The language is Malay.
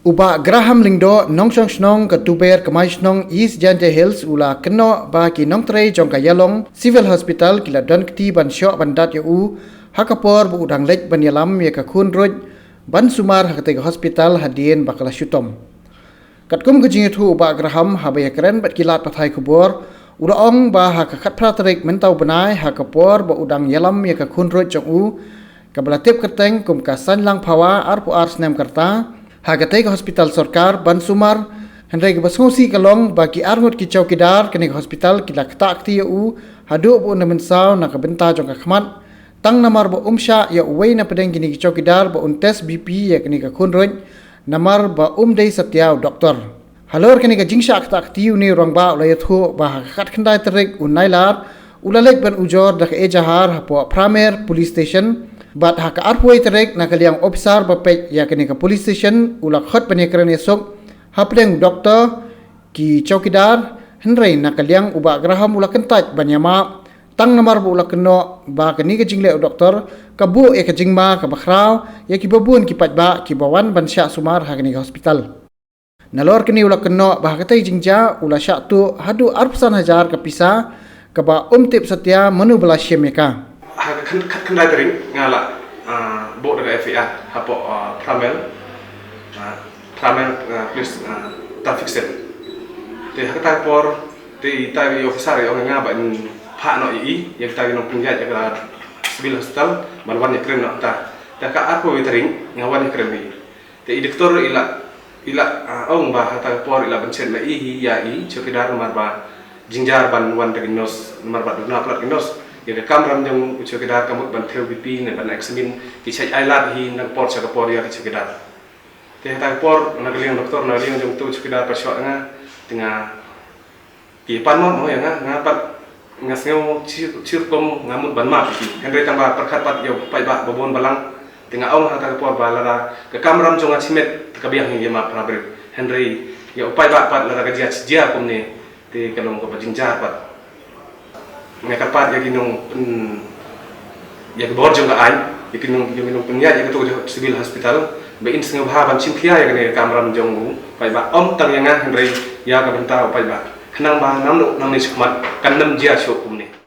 Uba Graham Lingdo Nongshong Snong ke Tuber Kemai Snong East Jante Hills ula keno ba ki nong trei jong ka Ïalong Civil Hospital kila don kti ban syok ban dat yu hakapor bu udang lek ban yalam ya ka kun roj ban sumar hakate hospital hadien bakala syutom. Katkum ke jingitu uba Graham habaya keren bat kilat pathai kubor ula ong ba hakakat pratrik mentau benai hakapor bu udang yalam ya ka kun roj jong kabalatip kerteng kum ka sanlang pawa ar pu ar Snam Ktah Hagatay hospital sorkar ban sumar hendai basngosi kalong bagi arngut ki Chowkidar kene hospital kila Ktah akti u hadu bu na mensau na kabenta jong khmat tang namar ba umsha ya uwei na pedeng kini ki Chowkidar ba un test BP ya kene ka kunroj namar ba dei satyau doktor halor kene ka jingsha Ktah akti u ni rong ba ulay thu ba khat khandai terik unailar ulalek ban ujor dak ejahar hapo pramer police station bat haka arpoi terek nakaliang officer bapek ya kene ka police station ulak khot penekran esok hapleng doktor ki Chowkidar hendrei nakaliang uba Graham ulak kentaj banyama tang namar bu ulak keno ba kini ka jingle doktor kabu e ka jingma ka bakrau ya ki babun ki patba ki bawan ban sya sumar ha kene hospital nalor kini ulak keno ba katai jingja ula sya tu hadu arpsan hajar ka pisa ka ba tip satya menu belasyem ka kendai tering ngala bo daga FIA hapo tramel plus traffic set te hakata por te tawi officer yo nga ba pha no I yang tawi no pinjat jaga civil hospital malwan ya kren no ta ka aku tering ngawan kren ni te doktor ila ong ba hata por ila bencen na ya Chowkidar marba jingjar ban wan diagnos marba duna plat diagnos ya kamram jong Chowkidar kamut ban theu BP ne ban examine ki chai ailat hi nang por cha por ya Chowkidar te ta por nagaliang doktor nagaliang jong tu Chowkidar Pyrshah nga tinga ki pan mo ya nga pat ngasngeu cirkom ngamut ban ma ki hendai tamba perkhat pat yo pai ba babon balang tinga ong hata por balara ke kamram jong achimet kabiang hi ma prabre hendai yo pai ba pat lara ka jia kumne te kalong ko bajingjar pat ngakapat ya ginong ya bor jong ai ya ginong penya ya to civil hospital be in singa ban chimkhia ya ne kamram jong pai ba tang yang hendrai ya ka benta pai ba khnang ba nam ni chukmat kan nam jia chok kumne